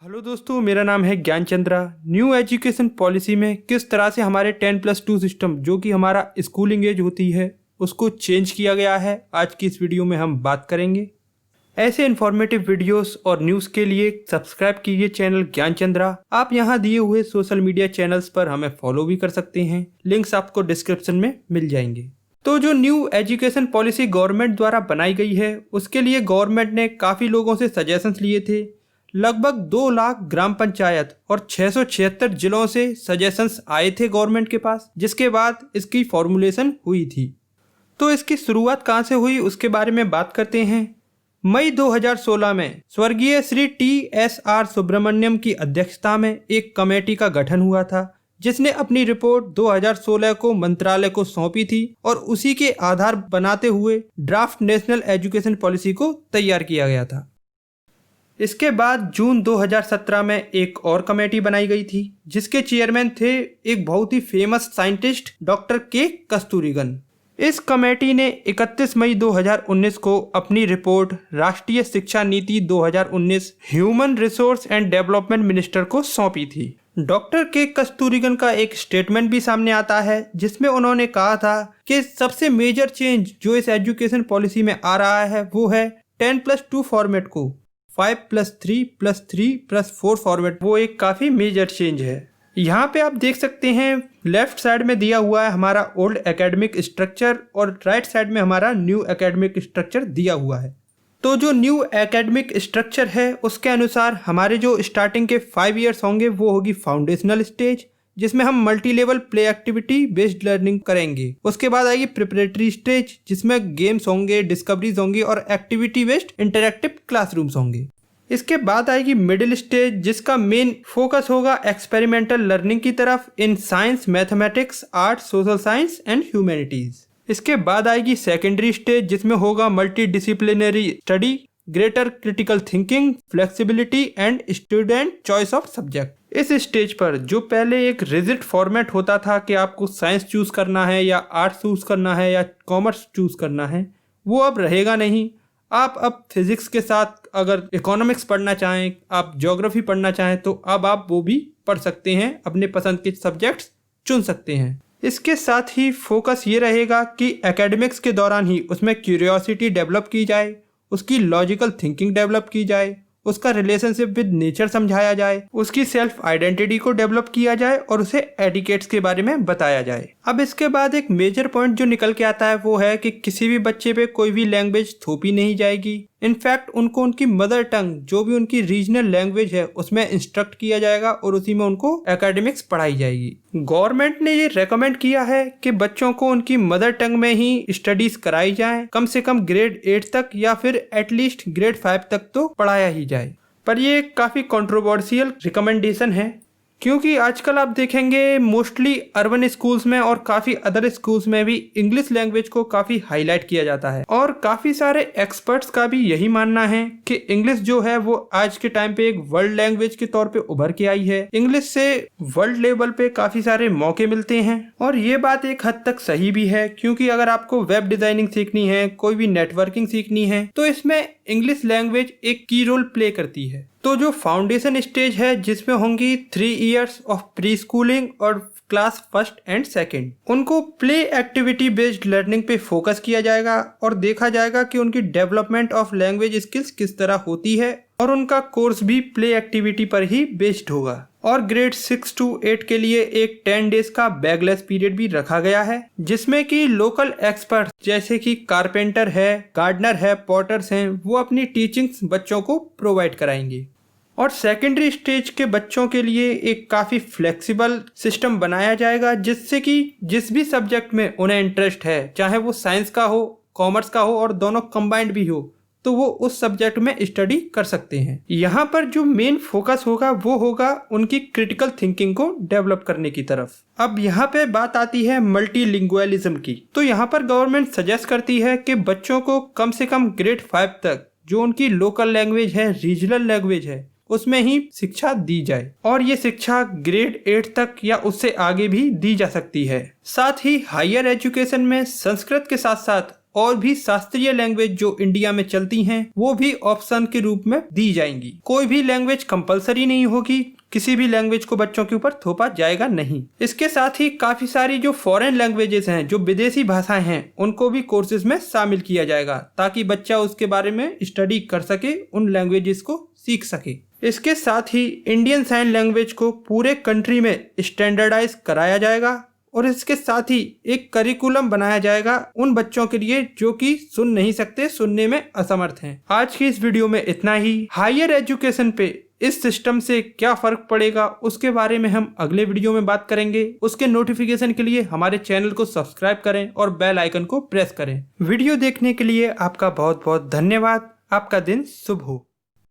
Hello दोस्तों, मेरा नाम है ज्ञान चंद्रा। न्यू एजुकेशन पॉलिसी में किस तरह से हमारे 10+2 सिस्टम जो कि हमारा स्कूलिंग एज होती है उसको चेंज किया गया है, आज की इस वीडियो में हम बात करेंगे। ऐसे इन्फॉर्मेटिव वीडियोस और न्यूज़ के लिए सब्सक्राइब कीजिए चैनल ज्ञान चंद्रा। आप यहाँ दिए हुए सोशल मीडिया चैनल्स पर हमें फॉलो भी कर सकते हैं, लिंक्स आपको डिस्क्रिप्शन में मिल जाएंगे। तो जो न्यू एजुकेशन पॉलिसी गवर्नमेंट द्वारा बनाई गई है उसके लिए गवर्नमेंट ने काफ़ी लोगों से सजेशंस लिए थे। लगभग 2 लाख ग्राम पंचायत और 676 जिलों से सजेशंस आए थे गवर्नमेंट के पास, जिसके बाद इसकी फॉर्मुलेशन हुई थी। तो इसकी शुरुआत कहाँ से हुई उसके बारे में बात करते हैं। मई 2016 में स्वर्गीय श्री TSR सुब्रमण्यम की अध्यक्षता में एक कमेटी का गठन हुआ था, जिसने अपनी रिपोर्ट 2016 को मंत्रालय को सौंपी थी और उसी के आधार बनाते हुए ड्राफ्ट नेशनल एजुकेशन पॉलिसी को तैयार किया गया था। इसके बाद जून 2017 में एक और कमेटी बनाई गई थी, जिसके चेयरमैन थे एक बहुत ही फेमस साइंटिस्ट डॉक्टर के कस्तूरीगन। इस कमेटी ने 31 मई 2019 को अपनी रिपोर्ट राष्ट्रीय शिक्षा नीति 2019 human resource and development minister को सौंपी थी। डॉक्टर के कस्तूरीगन का एक स्टेटमेंट भी सामने आता है, जिसमें उन्होंने कहा था कि सबसे मेजर चेंज जो इस एजुकेशन पॉलिसी में आ रहा है वो है 10+2 फॉर्मेट को 5+3+3+4 फॉर्मेट, वो एक काफ़ी मेजर चेंज है। यहाँ पे आप देख सकते हैं लेफ्ट साइड में दिया हुआ है हमारा ओल्ड एकेडमिक स्ट्रक्चर और राइट साइड में हमारा न्यू एकेडमिक स्ट्रक्चर दिया हुआ है। तो जो न्यू एकेडमिक स्ट्रक्चर है उसके अनुसार हमारे जो स्टार्टिंग के 5 ईयर्स होंगे वो होगी फाउंडेशनल स्टेज, जिसमें हम multi level play activity based learning करेंगे। उसके बाद आएगी प्रिपरेटरी स्टेज, जिसमें गेम्स होंगे, डिस्कवरीज होंगी और एक्टिविटी बेस्ड इंटरैक्टिव क्लासरूम्स होंगे। इसके बाद आएगी मिडिल स्टेज, जिसका मेन फोकस होगा एक्सपेरिमेंटल लर्निंग की तरफ in science, mathematics, art, social science and humanities. इसके बाद आएगी सेकेंडरी स्टेज, जिसमें होगा multi disciplinary study, greater critical thinking, flexibility and student choice of subject. इस स्टेज पर जो पहले एक रिजिड फॉर्मेट होता था कि आपको साइंस चूज करना है या आर्ट चूज करना है या कॉमर्स चूज करना है, वो अब रहेगा नहीं। आप अब फिजिक्स के साथ अगर इकोनॉमिक्स पढ़ना चाहें, आप ज्योग्राफी पढ़ना चाहें, तो अब आप वो भी पढ़ सकते हैं, अपने पसंद के सब्जेक्ट्स चुन सकते हैं। इसके साथ ही फोकस ये रहेगा कि एकेडमिक्स के दौरान ही उसमें क्यूरियोसिटी डेवलप की जाए, उसकी लॉजिकल थिंकिंग डेवलप की जाए, उसका रिलेशनशिप विद नेचर समझाया जाए, उसकी सेल्फ आइडेंटिटी को डेवलप किया जाए और उसे एटिकेट्स के बारे में बताया जाए। अब इसके बाद एक मेजर पॉइंट जो निकल के आता है वो है कि किसी भी बच्चे पे कोई भी लैंग्वेज थोपी नहीं जाएगी। इनफैक्ट उनको उनकी मदर टंग जो भी उनकी रीजनल लैंग्वेज है उसमें इंस्ट्रक्ट किया जाएगा और उसी में उनको एकेडमिक्स पढ़ाई जाएगी। गवर्नमेंट ने ये रेकमेंड किया है कि बच्चों को उनकी मदर टंग में ही स्टडीज कराई जाए, कम से कम ग्रेड 8 तक या फिर एटलीस्ट ग्रेड 5 तक तो पढ़ाया ही जाए। पर ये काफ़ी कंट्रोवर्शियल रिकमेंडेशन है, क्योंकि आजकल आप देखेंगे मोस्टली अर्बन स्कूल्स में और काफ़ी अदर स्कूल्स में भी इंग्लिश लैंग्वेज को काफ़ी हाईलाइट किया जाता है और काफ़ी सारे एक्सपर्ट्स का भी यही मानना है कि इंग्लिश जो है वो आज के टाइम पे एक वर्ल्ड लैंग्वेज के तौर पे उभर के आई है। इंग्लिश से वर्ल्ड लेवल पे काफ़ी सारे मौके मिलते हैं और ये बात एक हद तक सही भी है, क्योंकि अगर आपको वेब डिजाइनिंग सीखनी है, कोई भी नेटवर्किंग सीखनी है, तो इसमें इंग्लिश लैंग्वेज एक की रोल प्ले करती है। तो जो फाउंडेशन स्टेज है जिसमें होंगी 3 इयर्स ऑफ प्री स्कूलिंग और क्लास 1st एंड 2nd, उनको प्ले एक्टिविटी बेस्ड लर्निंग पे फोकस किया जाएगा और देखा जाएगा कि उनकी डेवलपमेंट ऑफ लैंग्वेज स्किल्स किस तरह होती है और उनका कोर्स भी प्ले एक्टिविटी पर ही बेस्ड होगा। और ग्रेड 6 to 8 के लिए एक 10 डेज का बैगलेस पीरियड भी रखा गया है, जिसमें कि लोकल एक्सपर्ट जैसे कि कारपेंटर है, गार्डनर है, पॉटर्स हैं, वो अपनी टीचिंग्स बच्चों को प्रोवाइड कराएंगे। और सेकेंडरी स्टेज के बच्चों के लिए एक काफ़ी फ्लेक्सिबल सिस्टम बनाया जाएगा, जिससे कि जिस भी सब्जेक्ट में उन्हें इंटरेस्ट है, चाहे वो साइंस का हो, कॉमर्स का हो और दोनों कंबाइंड भी हो, तो वो उस सब्जेक्ट में स्टडी कर सकते हैं। यहाँ पर जो मेन फोकस होगा वो होगा उनकी क्रिटिकल थिंकिंग को डेवलप करने की तरफ। अब यहाँ पे बात आती है मल्टीलिंगुअलिज्म की। तो यहाँ पर गवर्नमेंट सजेस्ट करती है कि बच्चों को कम से कम ग्रेड 5 तक जो उनकी लोकल लैंग्वेज है, रीजनल लैंग्वेज है, उसमें ही शिक्षा दी जाए और ये शिक्षा ग्रेड 8 तक या उससे आगे भी दी जा सकती है। साथ ही हायर एजुकेशन में संस्कृत के साथ साथ और भी शास्त्रीय लैंग्वेज जो इंडिया में चलती हैं वो भी ऑप्शन के रूप में दी जाएंगी। कोई भी लैंग्वेज कंपलसरी नहीं होगी, किसी भी लैंग्वेज को बच्चों के ऊपर थोपा जाएगा नहीं। इसके साथ ही काफी सारी जो फॉरेन लैंग्वेजेस हैं, जो विदेशी भाषाएं हैं, उनको भी कोर्सेज में शामिल किया जाएगा ताकि बच्चा उसके बारे में स्टडी कर सके, उन लैंग्वेजेस को सीख सके। इसके साथ ही इंडियन साइन लैंग्वेज को पूरे कंट्री में स्टैंडर्डाइज कराया जाएगा और इसके साथ ही एक करिकुलम बनाया जाएगा उन बच्चों के लिए जो कि सुन नहीं सकते, सुनने में असमर्थ हैं। आज की इस वीडियो में इतना ही। हायर एजुकेशन पे इस सिस्टम से क्या फर्क पड़ेगा उसके बारे में हम अगले वीडियो में बात करेंगे। उसके नोटिफिकेशन के लिए हमारे चैनल को सब्सक्राइब करें और बेल आइकन को प्रेस करें। वीडियो देखने के लिए आपका बहुत बहुत धन्यवाद। आपका दिन शुभ हो।